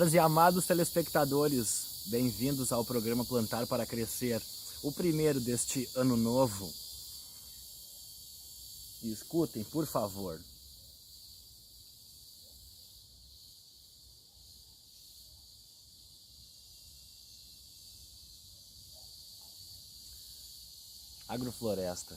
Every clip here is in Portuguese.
Caros e amados telespectadores, bem-vindos ao programa Plantar para Crescer, o primeiro deste ano novo. E escutem, por favor. Agrofloresta.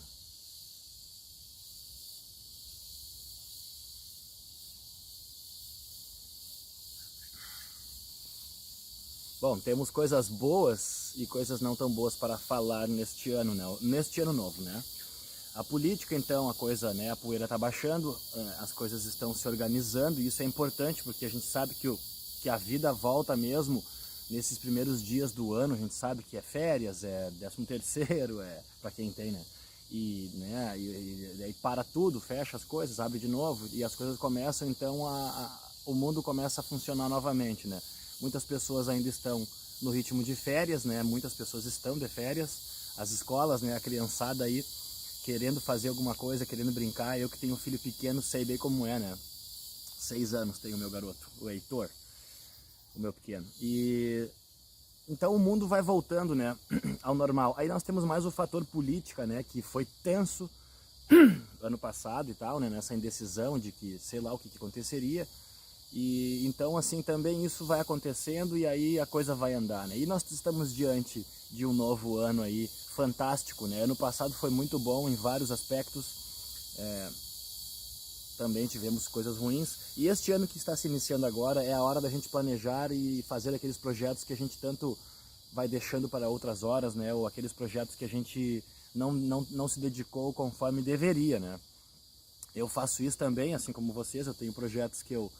Bom, temos coisas boas e coisas não tão boas para falar neste ano, né? Neste ano novo, né? A política, então, a coisa, né? A poeira está baixando, as coisas estão se organizando e isso é importante porque a gente sabe que a vida volta mesmo nesses primeiros dias do ano. A gente sabe que é férias, é 13º, para quem tem, né? E aí para tudo, fecha as coisas, abre de novo e as coisas começam, então o mundo começa a funcionar novamente, né? Muitas pessoas ainda estão no ritmo de férias, né? Muitas pessoas estão de férias, as escolas, né? A criançada aí querendo fazer alguma coisa, querendo brincar. Eu que tenho um filho pequeno sei bem como é, né? 6 anos tem o meu garoto, o Heitor, o meu pequeno. E então o mundo vai voltando, né? Ao normal. Aí nós temos mais o fator política, né? Que foi tenso ano passado e tal, né? Nessa indecisão de que sei lá o que aconteceria. E então assim também isso vai acontecendo e aí a coisa vai andar, né? E nós estamos diante de um novo ano aí fantástico, né? Ano passado foi muito bom em vários aspectos, também tivemos coisas ruins. E este ano que está se iniciando agora é a hora da gente planejar e fazer aqueles projetos que a gente tanto vai deixando para outras horas, né? Ou aqueles projetos que a gente não se dedicou conforme deveria, né? Eu faço isso também, assim como vocês. Eu tenho projetos que eu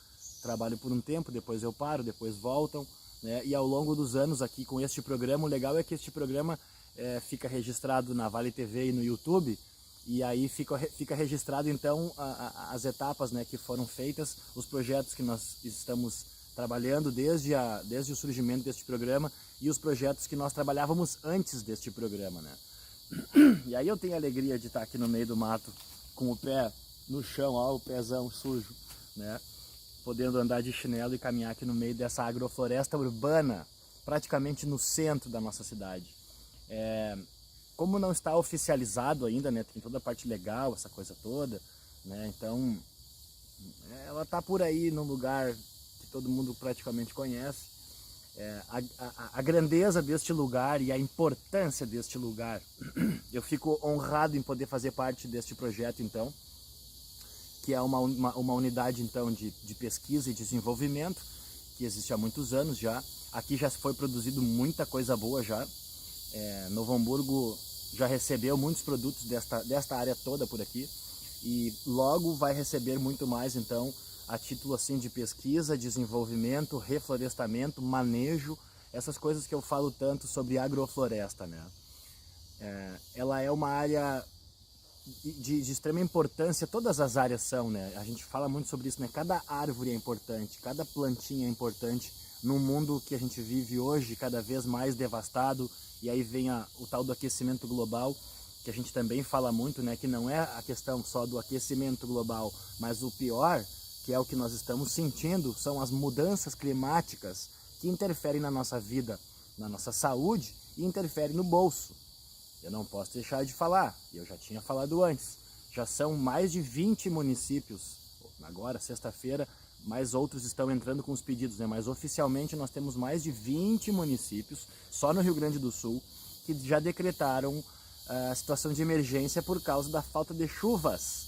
trabalho por um tempo, depois eu paro, depois voltam, né? E ao longo dos anos aqui com este programa, o legal é que este programa fica registrado na Vale TV e no YouTube, e aí fica registrado então as etapas, né, que foram feitas, os projetos que nós estamos trabalhando desde o surgimento deste programa e os projetos que nós trabalhávamos antes deste programa, né? E aí eu tenho a alegria de estar aqui no meio do mato com o pé no chão, ó, o pezão sujo, né? Podendo andar de chinelo e caminhar aqui no meio dessa agrofloresta urbana, praticamente no centro da nossa cidade. Como não está oficializado ainda, né, tem toda a parte legal, essa coisa toda, né, então ela está por aí num lugar que todo mundo praticamente conhece. A grandeza deste lugar e a importância deste lugar, eu fico honrado em poder fazer parte deste projeto, então, que é uma unidade então de pesquisa e desenvolvimento, que existe há muitos anos já. Aqui já foi produzido muita coisa boa já. Novo Hamburgo já recebeu muitos produtos desta área toda por aqui, e logo vai receber muito mais, então, a título assim de pesquisa, desenvolvimento, reflorestamento, manejo, essas coisas que eu falo tanto sobre agrofloresta, né? Ela é uma área de extrema importância, todas as áreas são, né? A gente fala muito sobre isso, né? Cada árvore é importante, cada plantinha é importante num mundo que a gente vive hoje, cada vez mais devastado, e aí vem o tal do aquecimento global, que a gente também fala muito, né? Que não é a questão só do aquecimento global, mas o pior, que é o que nós estamos sentindo, são as mudanças climáticas que interferem na nossa vida, na nossa saúde e interferem no bolso. Eu não posso deixar de falar, eu já tinha falado antes, já são mais de 20 municípios, agora sexta-feira, mais outros estão entrando com os pedidos, né? Mas oficialmente nós temos mais de 20 municípios, só no Rio Grande do Sul, que já decretaram a situação de emergência por causa da falta de chuvas.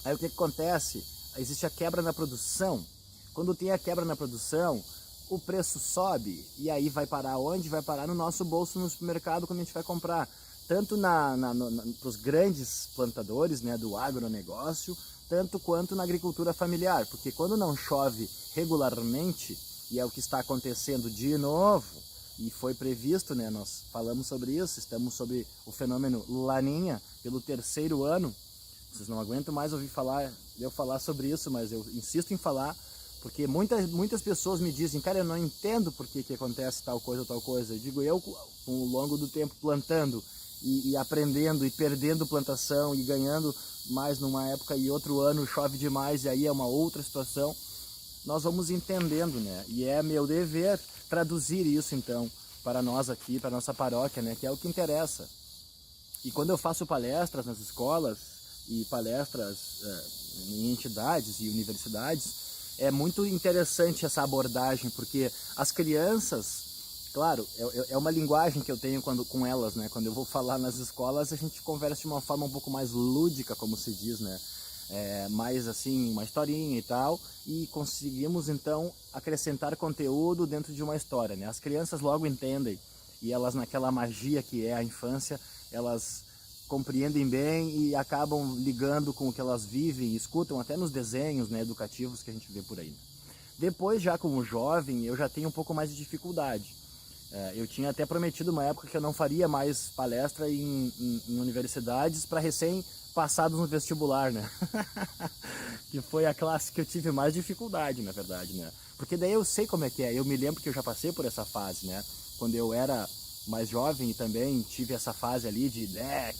Aí o que acontece? Existe a quebra na produção. Quando tem a quebra na produção, o preço sobe, e aí vai parar onde? Vai parar no nosso bolso no supermercado quando a gente vai comprar. Tanto para os grandes plantadores, né, do agronegócio, tanto quanto na agricultura familiar. Porque quando não chove regularmente, e é o que está acontecendo de novo, e foi previsto, né, nós falamos sobre isso, estamos sobre o fenômeno Laninha pelo 3º ano. Vocês não aguentam mais ouvir eu falar sobre isso, mas eu insisto em falar, porque muitas pessoas me dizem, cara, eu não entendo por que acontece tal coisa ou tal coisa. Eu digo, eu, com o longo do tempo plantando e aprendendo e perdendo plantação e ganhando mais numa época e outro ano chove demais e aí é uma outra situação. nós vamos entendendo, né? E é meu dever traduzir isso, então, para nós aqui, para nossa paróquia, né? Que é o que interessa. E quando eu faço palestras nas escolas e palestras em entidades e universidades, é muito interessante essa abordagem, porque as crianças, claro, é uma linguagem que eu tenho com elas, né? Quando eu vou falar nas escolas, a gente conversa de uma forma um pouco mais lúdica, como se diz, né? Mais assim, uma historinha e tal, e conseguimos então acrescentar conteúdo dentro de uma história, né? As crianças logo entendem, e elas, naquela magia que é a infância, elas compreendem bem e acabam ligando com o que elas vivem, escutam até nos desenhos, né, educativos que a gente vê por aí. Depois, já como jovem, eu já tenho um pouco mais de dificuldade. Eu tinha até prometido uma época que eu não faria mais palestra em universidades para recém-passados no vestibular, né? Que foi a classe que eu tive mais dificuldade, na verdade, né? Porque daí eu sei como é que é, eu me lembro que eu já passei por essa fase, né? Quando eu era mais jovem e também tive essa fase ali de,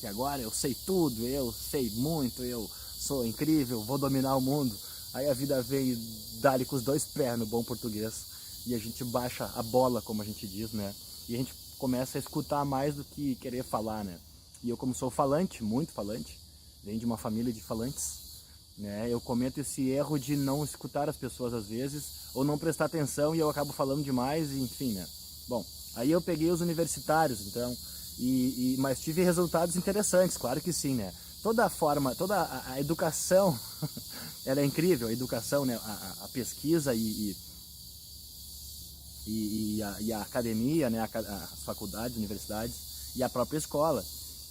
que agora eu sei tudo, eu sei muito, eu sou incrível, vou dominar o mundo. Aí a vida vem e dá-lhe com os dois pés no bom português. E a gente baixa a bola, como a gente diz, né? E a gente começa a escutar mais do que querer falar, né? E eu, como sou falante, muito falante, venho de uma família de falantes, né? Eu cometo esse erro de não escutar as pessoas às vezes, ou não prestar atenção e eu acabo falando demais, enfim, né? Bom, aí eu peguei os universitários, então, mas tive resultados interessantes, claro que sim, né? Toda a educação, ela é incrível, a educação, né? A pesquisa e a academia, né, as faculdades, universidades e a própria escola,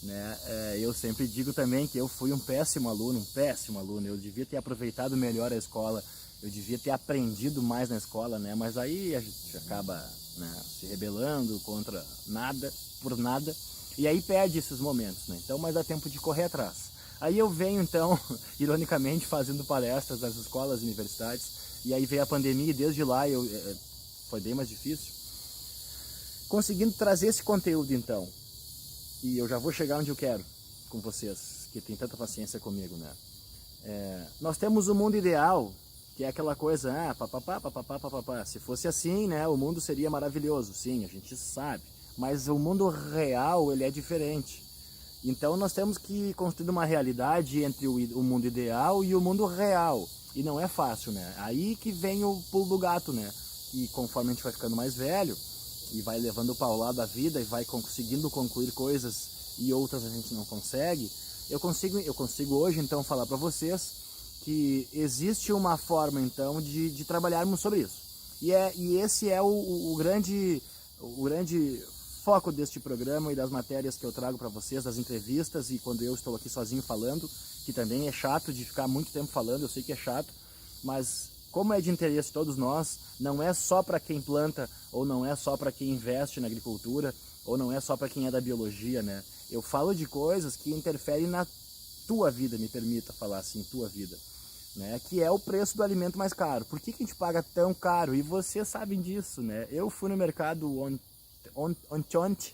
né? Eu sempre digo também que eu fui um péssimo aluno, eu devia ter aproveitado melhor a escola, eu devia ter aprendido mais na escola, né? Mas aí a gente acaba, né, se rebelando contra nada, por nada, e aí perde esses momentos, né? Então, mas dá tempo de correr atrás. Aí eu venho, então, ironicamente, fazendo palestras nas escolas e universidades, e aí veio a pandemia e desde lá foi bem mais difícil. Conseguindo trazer esse conteúdo, então, e eu já vou chegar onde eu quero com vocês, que tem tanta paciência comigo, né? Nós temos o mundo ideal, que é aquela coisa, papapá, papapá, papapá. Se fosse assim, né, o mundo seria maravilhoso. Sim, a gente sabe. Mas o mundo real, ele é diferente. Então nós temos que construir uma realidade entre o mundo ideal e o mundo real. E não é fácil, né? Aí que vem o pulo do gato, né? E conforme a gente vai ficando mais velho e vai levando o paulado da vida e vai conseguindo concluir coisas e outras a gente não consegue, eu consigo hoje então falar para vocês que existe uma forma então de trabalharmos sobre isso. E esse é o grande foco deste programa e das matérias que eu trago para vocês, das entrevistas e quando eu estou aqui sozinho falando, que também é chato de ficar muito tempo falando, eu sei que é chato, mas como é de interesse de todos nós, não é só para quem planta, ou não é só para quem investe na agricultura, ou não é só para quem é da biologia, né? Eu falo de coisas que interferem na tua vida, me permita falar assim, tua vida, né? Que é o preço do alimento mais caro. Por que a gente paga tão caro? E vocês sabem disso, né? Eu fui no mercado ontem,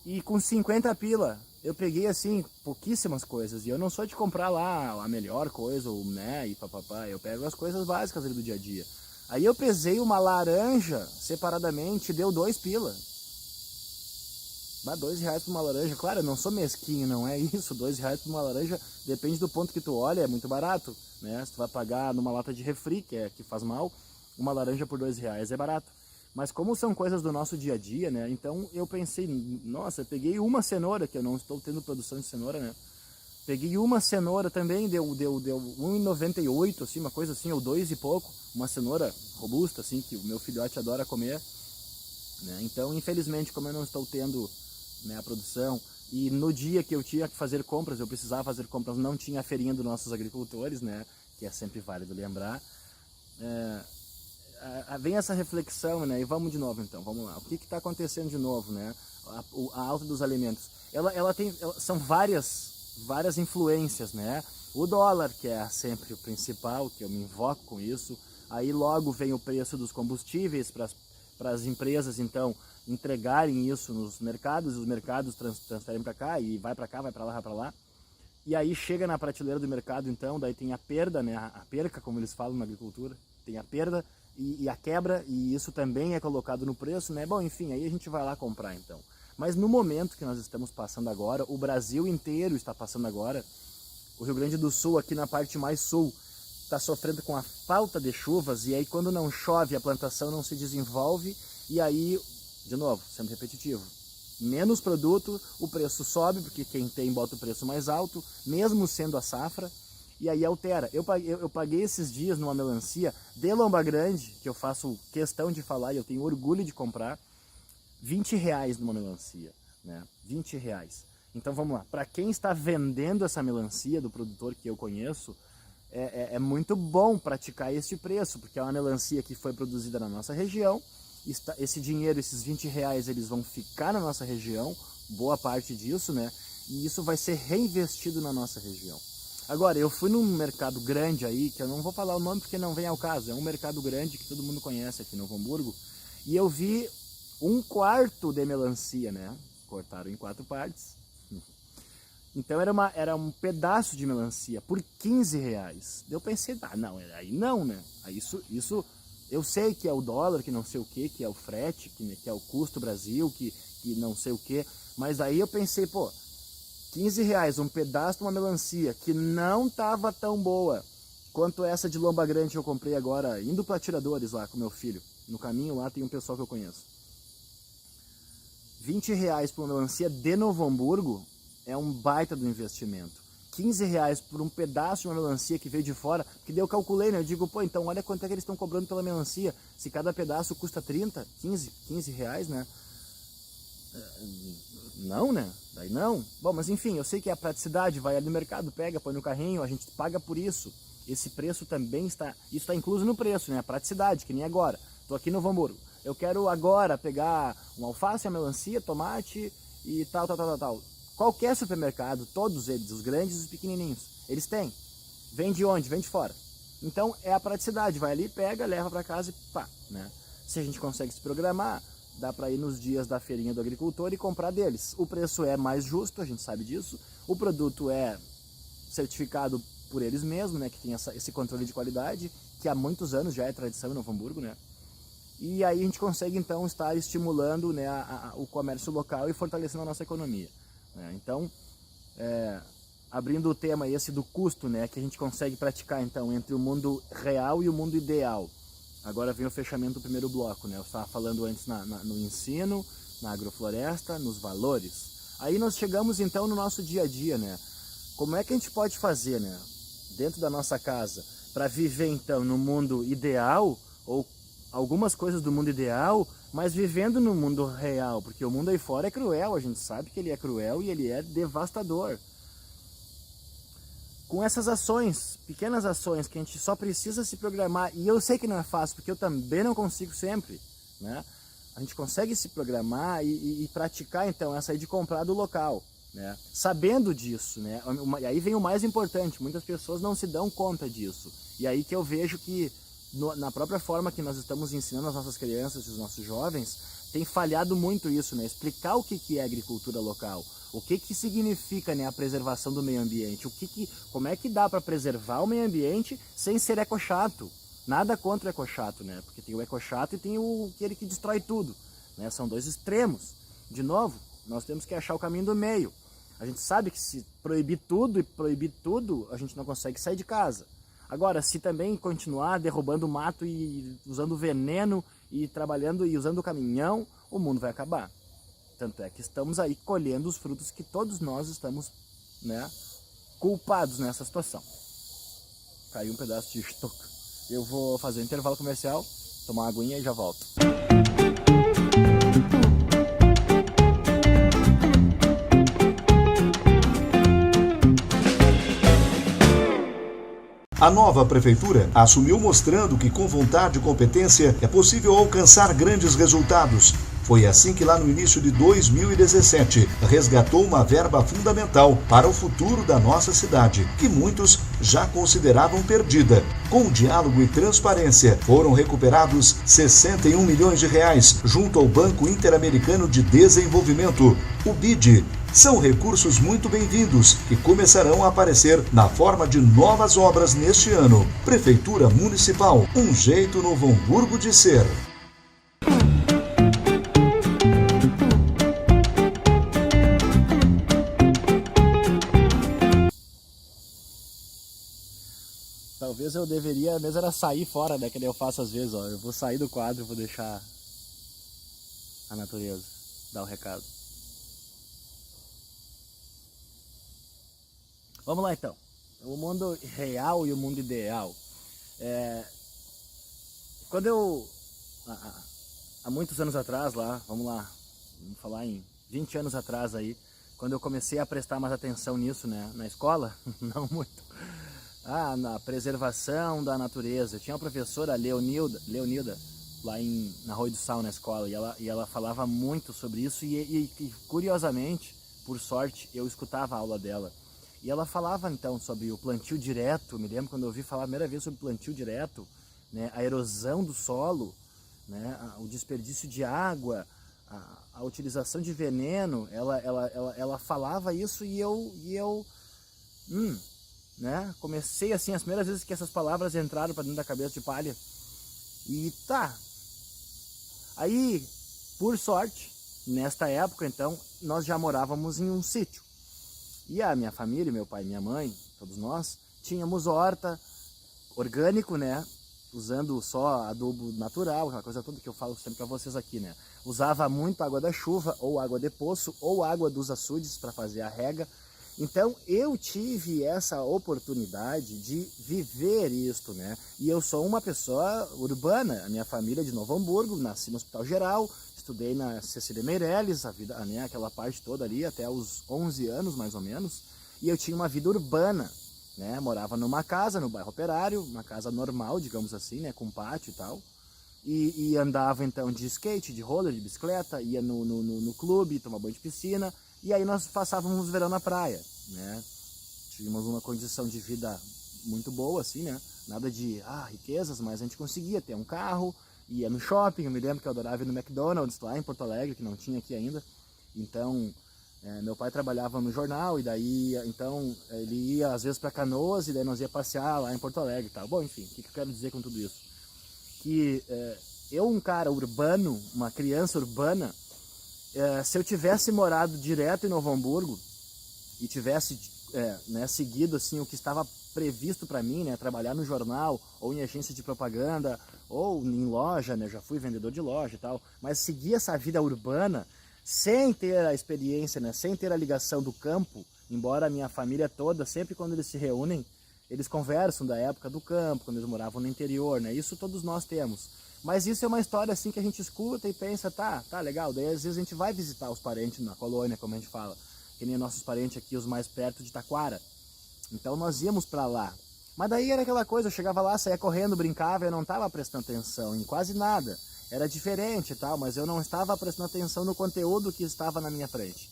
e com 50 pila, eu peguei assim, pouquíssimas coisas, e eu não sou de comprar lá a melhor coisa, ou, né, e papapá, eu pego as coisas básicas ali do dia a dia. Aí eu pesei uma laranja separadamente, deu 2 pila. Mas R$2 por uma laranja, claro, eu não sou mesquinho, não é isso, R$2 por uma laranja, depende do ponto que tu olha, é muito barato, né? Se tu vai pagar numa lata de refri, que faz mal, uma laranja por R$2 é barato. Mas como são coisas do nosso dia a dia, né? Então eu pensei, nossa, eu peguei uma cenoura, que eu não estou tendo produção de cenoura, né? Peguei uma cenoura também, deu R$1,98, assim, uma coisa assim, ou 2 e pouco. Uma cenoura robusta, assim, que o meu filhote adora comer, né? Então, infelizmente, como eu não estou tendo, né, a produção, e no dia que eu tinha que fazer compras, eu precisava fazer compras, não tinha a feirinha dos nossos agricultores, né? Que é sempre válido lembrar. Vem essa reflexão, né? E vamos de novo então, vamos lá. O que está acontecendo de novo, né? A alta dos alimentos. São várias influências, né? O dólar, que é sempre o principal, que eu me invoco com isso. Aí logo vem o preço dos combustíveis para as empresas, então, entregarem isso nos mercados, e os mercados transferem para cá, e vai para cá, vai para lá, vai para lá. E aí chega na prateleira do mercado, então, daí tem a perda, né? A perca, como eles falam na agricultura, tem a perda e a quebra, e isso também é colocado no preço, né? Bom, enfim, aí a gente vai lá comprar, então. Mas no momento que nós estamos passando agora, o Brasil inteiro está passando agora, o Rio Grande do Sul, aqui na parte mais sul, está sofrendo com a falta de chuvas, e aí quando não chove a plantação não se desenvolve, e aí, de novo, sendo repetitivo, menos produto, o preço sobe, porque quem tem bota o preço mais alto, mesmo sendo a safra, e aí altera. Eu paguei esses dias numa melancia de Lomba Grande, que eu faço questão de falar e eu tenho orgulho de comprar, R$20 numa melancia, né? R$20. Então vamos lá, para quem está vendendo essa melancia do produtor que eu conheço, é muito bom praticar este preço, porque é uma melancia que foi produzida na nossa região, esse dinheiro, esses R$20, eles vão ficar na nossa região, boa parte disso, né? E isso vai ser reinvestido na nossa região. Agora, eu fui num mercado grande aí, que eu não vou falar o nome porque não vem ao caso, é um mercado grande que todo mundo conhece aqui em Novo Hamburgo, e eu vi 1/4 de melancia, né? Cortaram em 4 partes. Então era um pedaço de melancia por R$15. Eu pensei, não, aí não, né? Aí isso eu sei que é o dólar, que não sei o que é o frete, que é o custo Brasil, que não sei o que, mas aí eu pensei, pô, R$15, um pedaço de uma melancia que não estava tão boa quanto essa de Lomba Grande que eu comprei agora, indo para Tiradores lá com meu filho. No caminho lá tem um pessoal que eu conheço. R$20 por uma melancia de Novo Hamburgo é um baita do investimento. R$15 por um pedaço de uma melancia que veio de fora, que daí eu calculei, né? Eu digo, pô, então olha quanto é que eles estão cobrando pela melancia. Se cada pedaço custa 30, 15 reais, né? Não, né? Daí não. Bom, mas enfim, eu sei que é a praticidade, vai ali no mercado, pega, põe no carrinho, a gente paga por isso. Esse preço também está, isso está incluso no preço, né? A praticidade, que nem agora. Tô aqui no Novo Hamburgo. Eu quero agora pegar um alface, uma melancia, tomate e tal. Qualquer supermercado, todos eles, os grandes e os pequenininhos, eles têm. Vem de onde? Vem de fora. Então é a praticidade, vai ali, pega, leva para casa e pá, né? Se a gente consegue se programar, dá para ir nos dias da feirinha do agricultor e comprar deles. O preço é mais justo, a gente sabe disso. O produto é certificado por eles mesmos, né? Que tem esse controle de qualidade, que há muitos anos já é tradição em Novo Hamburgo, né? E aí a gente consegue então estar estimulando, né, o comércio local e fortalecendo a nossa economia. Então, abrindo o tema esse do custo, né, que a gente consegue praticar então entre o mundo real e o mundo ideal. Agora vem o fechamento do primeiro bloco, né? Eu estava falando antes no ensino, na agrofloresta, nos valores. Aí nós chegamos então no nosso dia a dia, né? Como é que a gente pode fazer, né, dentro da nossa casa, para viver então no mundo ideal, ou algumas coisas do mundo ideal, mas vivendo no mundo real, porque o mundo aí fora é cruel, a gente sabe que ele é cruel e ele é devastador. Com essas ações, pequenas ações, que a gente só precisa se programar, e eu sei que não é fácil, porque eu também não consigo sempre, né? A gente consegue se programar e praticar então essa aí de comprar do local, né? Sabendo disso, né? E aí vem o mais importante, muitas pessoas não se dão conta disso, e aí que eu vejo que na própria forma que nós estamos ensinando as nossas crianças e os nossos jovens, tem falhado muito isso, né? Explicar o que é agricultura local, o que significa, né, a preservação do meio ambiente, como é que dá para preservar o meio ambiente sem ser ecochato. Nada contra o ecochato, né? Porque tem o ecochato e tem aquele que destrói tudo, né? São dois extremos. De novo, nós temos que achar o caminho do meio. A gente sabe que se proibir tudo, a gente não consegue sair de casa. Agora, se também continuar derrubando mato e usando veneno e trabalhando e usando o caminhão, o mundo vai acabar. Tanto é que estamos aí colhendo os frutos que todos nós estamos, né, culpados nessa situação. Caiu um pedaço de estoca. Eu vou fazer um intervalo comercial, tomar uma aguinha e já volto. A nova prefeitura assumiu mostrando que com vontade e competência é possível alcançar grandes resultados. Foi assim que lá no início de 2017 resgatou uma verba fundamental para o futuro da nossa cidade, que muitos já consideravam perdida. Com diálogo e transparência, foram recuperados 61 milhões de reais junto ao Banco Interamericano de Desenvolvimento, o BID, São recursos muito bem-vindos que começarão a aparecer na forma de novas obras neste ano. Prefeitura Municipal, um jeito Novo Hamburgo de ser. Talvez eu deveria mesmo era sair fora, né? Que nem eu faço às vezes, ó. Eu vou sair do quadro e vou deixar a natureza dar o recado. Vamos lá então. O mundo real e o mundo ideal. Quando eu... Há muitos anos atrás lá, vamos falar em 20 anos atrás aí, quando eu comecei a prestar mais atenção nisso, né? Na escola, não muito. Na preservação da natureza. Eu tinha uma professora, Leonilda, lá na Arroio do Sal, na escola, e ela falava muito sobre isso, e curiosamente, por sorte, eu escutava a aula dela. E ela falava então sobre o plantio direto. Me lembro quando eu ouvi falar a primeira vez sobre plantio direto, né, a erosão do solo, né, o desperdício de água, a utilização de veneno. Ela falava isso e eu né? Comecei assim, as primeiras vezes que essas palavras entraram para dentro da cabeça de palha. E aí, por sorte, nesta época então, nós já morávamos em um sítio. E a minha família, meu pai e minha mãe, todos nós, tínhamos horta orgânico, né? Usando só adubo natural, aquela coisa toda que eu falo sempre para vocês aqui, né? Usava muito água da chuva, ou água de poço, ou água dos açudes para fazer a rega. Então eu tive essa oportunidade de viver isto, né? E eu sou uma pessoa urbana, a minha família é de Novo Hamburgo, nasci no Hospital Geral, estudei na Cecília Meirelles, a vida, né, aquela parte toda ali, até os 11 anos mais ou menos, e eu tinha uma vida urbana, né? Morava numa casa no bairro Operário, uma casa normal, digamos assim, né, com pátio e tal, e andava então de skate, de roller, de bicicleta, ia no clube, tomar banho de piscina. E aí nós passávamos o verão na praia, né? Tínhamos uma condição de vida muito boa, assim, né? Nada de riquezas, mas a gente conseguia ter um carro, ia no shopping. Eu me lembro que eu adorava ir no McDonald's lá em Porto Alegre, que não tinha aqui ainda. Então, meu pai trabalhava no jornal, e daí, então, ele ia às vezes para Canoas, e daí nós ia passear lá em Porto Alegre e tal. Bom, enfim, o que eu quero dizer com tudo isso? Que eu, um cara urbano, uma criança urbana, se eu tivesse morado direto em Novo Hamburgo e tivesse né, seguido assim, o que estava previsto para mim, né, trabalhar no jornal ou em agência de propaganda ou em loja, né, já fui vendedor de loja e tal, mas seguir essa vida urbana sem ter a experiência, né, sem ter a ligação do campo, embora a minha família toda, sempre quando eles se reúnem, eles conversam da época do campo, quando eles moravam no interior, né, isso todos nós temos. Mas isso é uma história assim que a gente escuta e pensa, tá legal. Daí às vezes a gente vai visitar os parentes na colônia, como a gente fala. Que nem nossos parentes aqui, os mais perto de Taquara. Então nós íamos para lá. Mas daí era aquela coisa, eu chegava lá, saía correndo, brincava, eu não estava prestando atenção em quase nada. Era diferente e tal, mas eu não estava prestando atenção no conteúdo que estava na minha frente.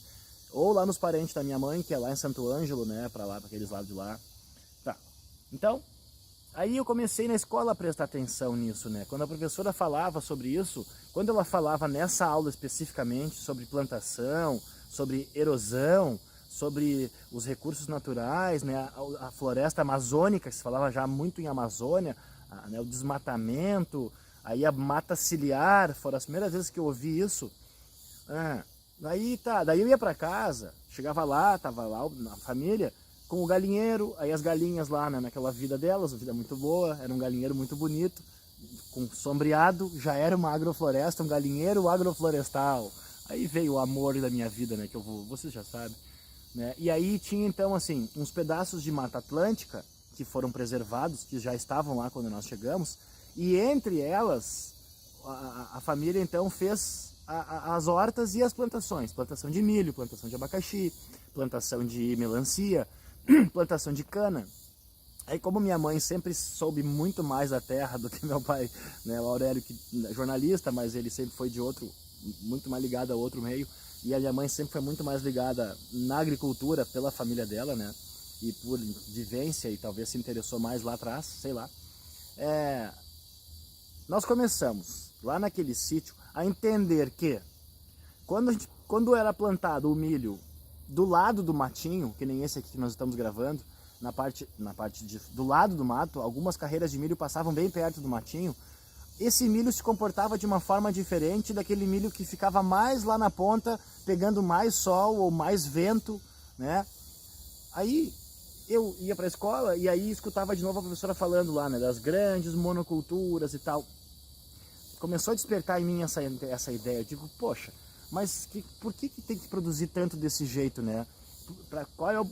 Ou lá nos parentes da minha mãe, que é lá em Santo Ângelo, né, para lá, para aqueles lados de lá. Tá. Então, aí eu comecei na escola a prestar atenção nisso, né? Quando a professora falava sobre isso, quando ela falava nessa aula especificamente sobre plantação, sobre erosão, sobre os recursos naturais, né? A floresta amazônica, que se falava já muito em Amazônia, né? O desmatamento, aí a mata ciliar, foram as primeiras vezes que eu ouvi isso. Daí eu ia para casa, chegava lá, tava lá na família, com o galinheiro, aí as galinhas lá, né, naquela vida delas, uma vida muito boa, era um galinheiro muito bonito, com sombreado, já era uma agrofloresta, um galinheiro agroflorestal. Aí veio o amor da minha vida, né, que vocês já sabem, né? E aí tinha então assim, uns pedaços de Mata Atlântica, que foram preservados, que já estavam lá quando nós chegamos, e entre elas, a família então fez as hortas e as plantações, plantação de milho, plantação de abacaxi, plantação de melancia, plantação de cana. Aí como minha mãe sempre soube muito mais da terra do que meu pai, né, o Aurélio, que é jornalista, mas ele sempre foi de outro, muito mais ligado a outro meio, e a minha mãe sempre foi muito mais ligada na agricultura pela família dela, né, e por vivência, e talvez se interessou mais lá atrás, sei lá. Nós começamos lá naquele sítio a entender que quando era plantado o milho do lado do matinho, que nem esse aqui que nós estamos gravando, do lado do mato, algumas carreiras de milho passavam bem perto do matinho. Esse milho se comportava de uma forma diferente daquele milho que ficava mais lá na ponta, pegando mais sol ou mais vento, né? Aí eu ia para a escola e aí escutava de novo a professora falando lá, né, das grandes monoculturas e tal. Começou a despertar em mim essa ideia. Eu digo, poxa, mas por que tem que produzir tanto desse jeito, né?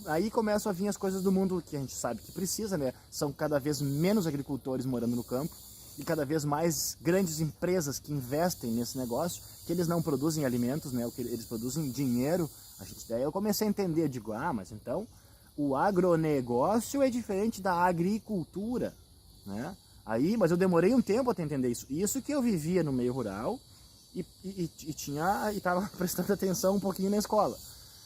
Aí começam a vir as coisas do mundo que a gente sabe que precisa, né? São cada vez menos agricultores morando no campo e cada vez mais grandes empresas que investem nesse negócio, que eles não produzem alimentos, né? Eles produzem dinheiro. Daí eu comecei a entender, digo, mas então o agronegócio é diferente da agricultura, né? Mas eu demorei um tempo até entender isso. Isso que eu vivia no meio rural e estava prestando atenção um pouquinho na escola.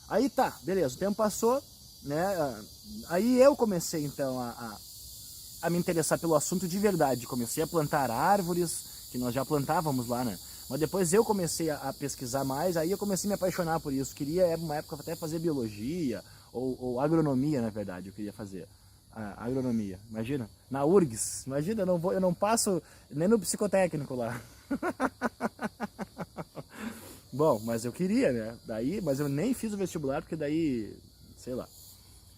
Aí tá, beleza, o tempo passou, né? Aí eu comecei então a me interessar pelo assunto de verdade. Comecei a plantar árvores, que nós já plantávamos lá, né? Mas depois eu comecei a pesquisar mais, aí eu comecei a me apaixonar por isso. Queria, uma época, até fazer biologia, ou agronomia, na verdade, eu queria fazer. Agronomia, imagina, na URGS, imagina, eu não passo nem no psicotécnico lá. Bom, mas eu queria, né? Mas eu nem fiz o vestibular, porque daí, sei lá.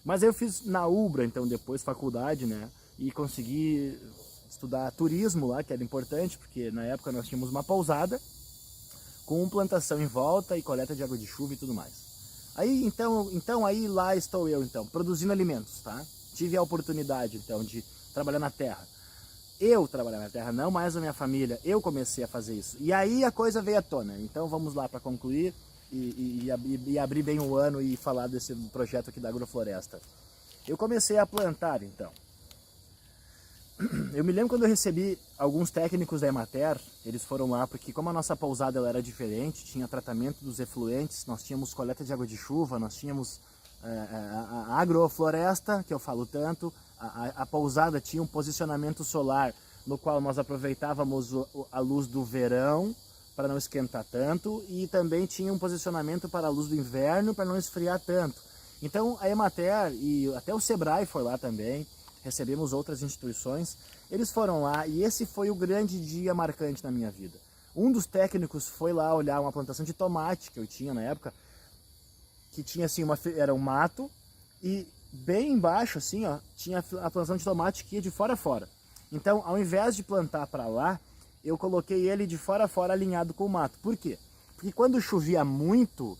Mas eu fiz na UBRA, então, depois faculdade, né? E consegui estudar turismo lá, que era importante, porque na época nós tínhamos uma pousada com plantação em volta e coleta de água de chuva e tudo mais. Aí, então aí lá estou eu, então, produzindo alimentos, tá? Tive a oportunidade, então, de trabalhar na terra. Eu trabalhar na terra, não mais a minha família. Eu comecei a fazer isso. E aí a coisa veio à tona. Então vamos lá para concluir e abrir bem o ano e falar desse projeto aqui da agrofloresta. Eu comecei a plantar, então. Eu me lembro quando eu recebi alguns técnicos da Emater, eles foram lá porque como a nossa pousada ela era diferente, tinha tratamento dos efluentes, nós tínhamos coleta de água de chuva, nós tínhamos a agrofloresta, que eu falo tanto, a pousada tinha um posicionamento solar no qual nós aproveitávamos a luz do verão para não esquentar tanto e também tinha um posicionamento para a luz do inverno para não esfriar tanto. Então a Emater e até o Sebrae foi lá também, recebemos outras instituições, eles foram lá e esse foi o grande dia marcante na minha vida. Um dos técnicos foi lá olhar uma plantação de tomate que eu tinha na época, que tinha assim, era um mato e bem embaixo assim, ó, tinha a plantação de tomate que ia de fora a fora. Então, ao invés de plantar para lá, eu coloquei ele de fora a fora alinhado com o mato. Por quê? Porque quando chovia muito,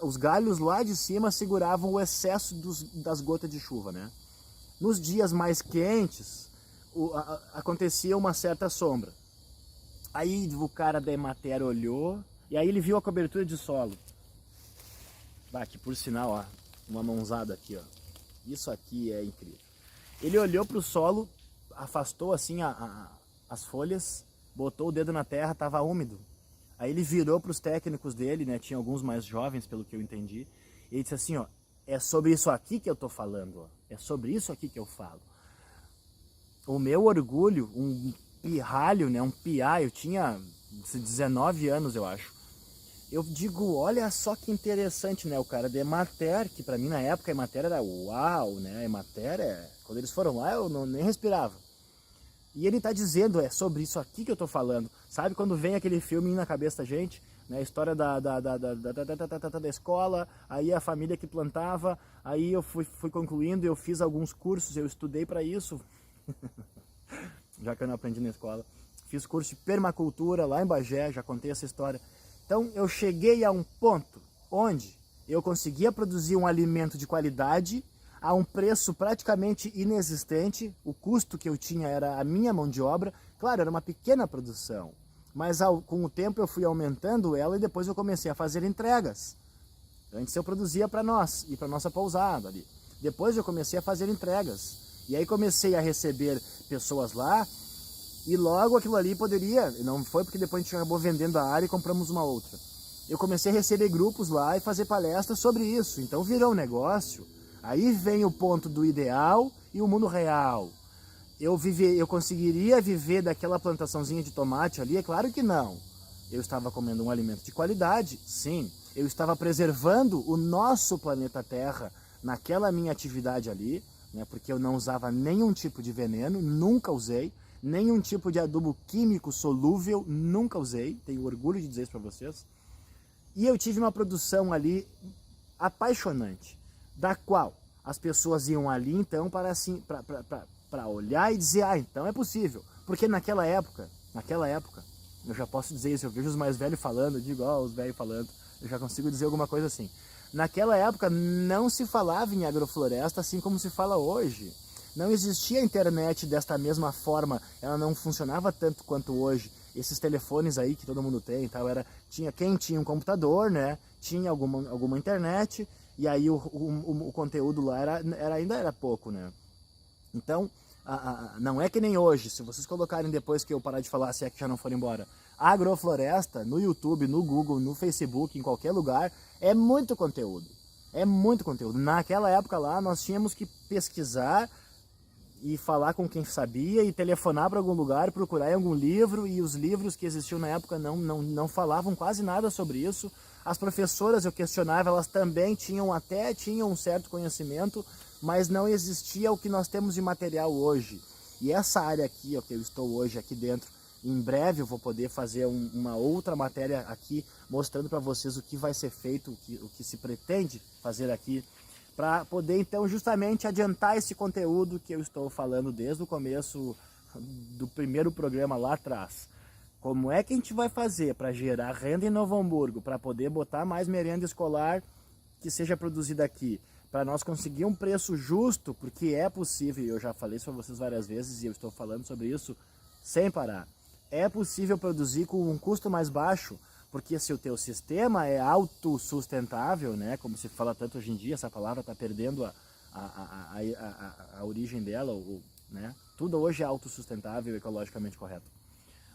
os galhos lá de cima seguravam o excesso das gotas de chuva, né? Nos dias mais quentes, acontecia uma certa sombra. Aí o cara da Emater olhou e aí ele viu a cobertura de solo. Que por sinal, ó, uma mãozada aqui, ó. Isso aqui é incrível. Ele olhou para o solo, afastou assim as folhas, botou o dedo na terra, estava úmido. Aí ele virou para os técnicos dele, né? Tinha alguns mais jovens, pelo que eu entendi. E ele disse assim, ó, é sobre isso aqui que eu tô falando, ó. É sobre isso aqui que eu falo. O meu orgulho, um pirralho, né? Um piá, eu tinha 19 anos, eu acho. Eu digo, olha só que interessante, né? O cara da Emater, que pra mim na época a Emater era uau, né? A Emater, quando eles foram lá, eu nem respirava. E ele tá dizendo, é sobre isso aqui que eu tô falando. Sabe quando vem aquele filme na cabeça da gente? Né? A história da escola, aí a família que plantava, aí eu fui concluindo, eu fiz alguns cursos, eu estudei para isso, já que eu não aprendi na escola. Fiz curso de permacultura lá em Bagé, já contei essa história. Então eu cheguei a um ponto onde eu conseguia produzir um alimento de qualidade a um preço praticamente inexistente. O custo que eu tinha era a minha mão de obra. Claro, era uma pequena produção, mas com o tempo eu fui aumentando ela e depois eu comecei a fazer entregas. Antes eu produzia para nós e para nossa pousada ali. Depois eu comecei a fazer entregas. E aí comecei a receber pessoas lá. E logo aquilo ali poderia, não foi porque depois a gente acabou vendendo a área e compramos uma outra. Eu comecei a receber grupos lá e fazer palestras sobre isso. Então virou um negócio. Aí vem o ponto do ideal e o mundo real. Eu conseguiria viver daquela plantaçãozinha de tomate ali? É claro que não. eu estava comendo um alimento de qualidade, sim. Eu estava preservando o nosso planeta Terra naquela minha atividade ali, né, porque eu não usava nenhum tipo de veneno, nunca usei, nenhum tipo de adubo químico solúvel, nunca usei, tenho orgulho de dizer isso para vocês. E eu tive uma produção ali apaixonante, da qual as pessoas iam ali então para olhar e dizer, ah, então é possível. Porque naquela época, eu já posso dizer isso, eu vejo os mais velhos falando, eu digo, ó, os velhos falando, eu já consigo dizer alguma coisa assim. Naquela época não se falava em agrofloresta assim como se fala hoje. Não existia a internet desta mesma forma, ela não funcionava tanto quanto hoje. Esses telefones aí que todo mundo tem, tal, tinha quem tinha um computador, né? Tinha alguma internet, e aí o conteúdo lá ainda era pouco, né? Então, não é que nem hoje, se vocês colocarem depois que eu parar de falar, se é que já não for embora, agrofloresta no YouTube, no Google, no Facebook, em qualquer lugar, é muito conteúdo. É muito conteúdo. Naquela época lá, nós tínhamos que pesquisar e falar com quem sabia e telefonar para algum lugar, procurar em algum livro, e os livros que existiam na época não falavam quase nada sobre isso. As professoras, eu questionava, elas também tinham um certo conhecimento, mas não existia o que nós temos de material hoje. E essa área aqui, ó, que eu estou hoje aqui dentro, em breve eu vou poder fazer uma outra matéria aqui, mostrando para vocês o que vai ser feito, o que se pretende fazer aqui, para poder então justamente adiantar esse conteúdo que eu estou falando desde o começo do primeiro programa lá atrás. Como é que a gente vai fazer para gerar renda em Novo Hamburgo, para poder botar mais merenda escolar que seja produzida aqui, para nós conseguir um preço justo, porque é possível, eu já falei isso para vocês várias vezes e eu estou falando sobre isso sem parar. É possível produzir com um custo mais baixo, porque se o teu sistema é autossustentável, né, como se fala tanto hoje em dia, essa palavra está perdendo a origem dela, né, tudo hoje é autossustentável e ecologicamente correto.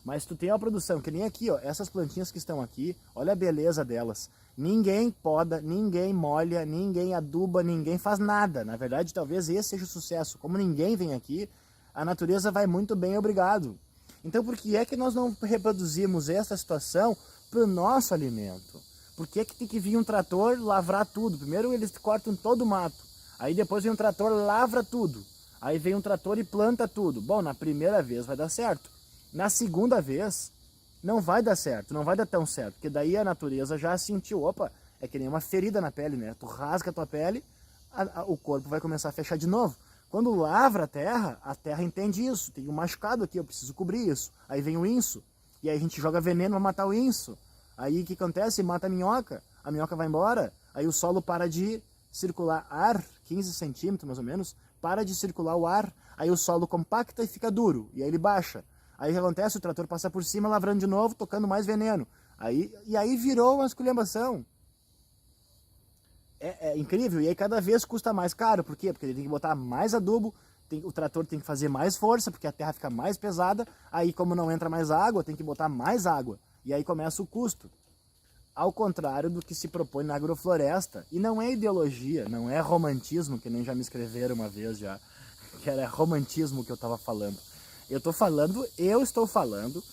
Mas tu tem uma produção, que nem aqui, ó, essas plantinhas que estão aqui, olha a beleza delas. Ninguém poda, ninguém molha, ninguém aduba, ninguém faz nada. Na verdade, talvez esse seja o sucesso. Como ninguém vem aqui, a natureza vai muito bem, obrigado. Então, por que é que nós não reproduzimos essa situação para o nosso alimento? Por que é que tem que vir um trator lavrar tudo? Primeiro eles cortam todo o mato, aí depois vem um trator, lavra tudo. Aí vem um trator e planta tudo. Bom, na primeira vez vai dar certo. Na segunda vez, não vai dar certo, não vai dar tão certo, porque daí a natureza já sentiu, opa, é que nem uma ferida na pele, né? Tu rasga a tua pele, o corpo vai começar a fechar de novo. Quando lavra a terra entende isso, tem um machucado aqui, eu preciso cobrir isso. Aí vem o inso, e aí a gente joga veneno para matar o inso. Aí o que acontece? Mata a minhoca vai embora, aí o solo para de circular ar, 15 centímetros mais ou menos, para de circular o ar, aí o solo compacta e fica duro, e aí ele baixa. Aí o que acontece? O trator passa por cima, lavrando de novo, tocando mais veneno. E aí virou uma esculhambação. É incrível, e aí cada vez custa mais caro. Por quê? Porque ele tem que botar mais adubo, o trator tem que fazer mais força, porque a terra fica mais pesada. Aí como não entra mais água, tem que botar mais água. E aí começa o custo. Ao contrário do que se propõe na agrofloresta. E não é ideologia, não é romantismo, que nem já me escreveram uma vez já, que era romantismo que eu estava falando. Eu estou falando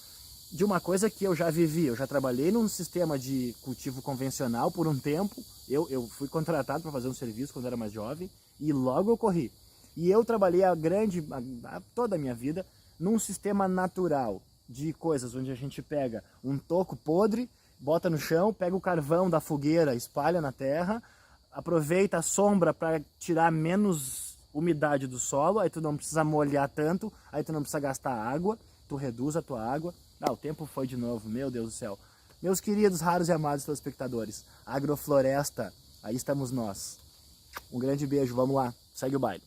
de uma coisa que eu já vivi. Eu já trabalhei num sistema de cultivo convencional por um tempo. Eu fui contratado para fazer um serviço quando era mais jovem e logo eu corri. E eu trabalhei toda a minha vida num sistema natural de coisas onde a gente pega um toco podre, bota no chão, pega o carvão da fogueira, espalha na terra, aproveita a sombra para tirar menos umidade do solo, aí tu não precisa molhar tanto, aí tu não precisa gastar água, tu reduz a tua água. O tempo foi de novo, meu Deus do céu. Meus queridos, raros e amados telespectadores, agrofloresta, aí estamos nós. Um grande beijo, vamos lá, segue o baile.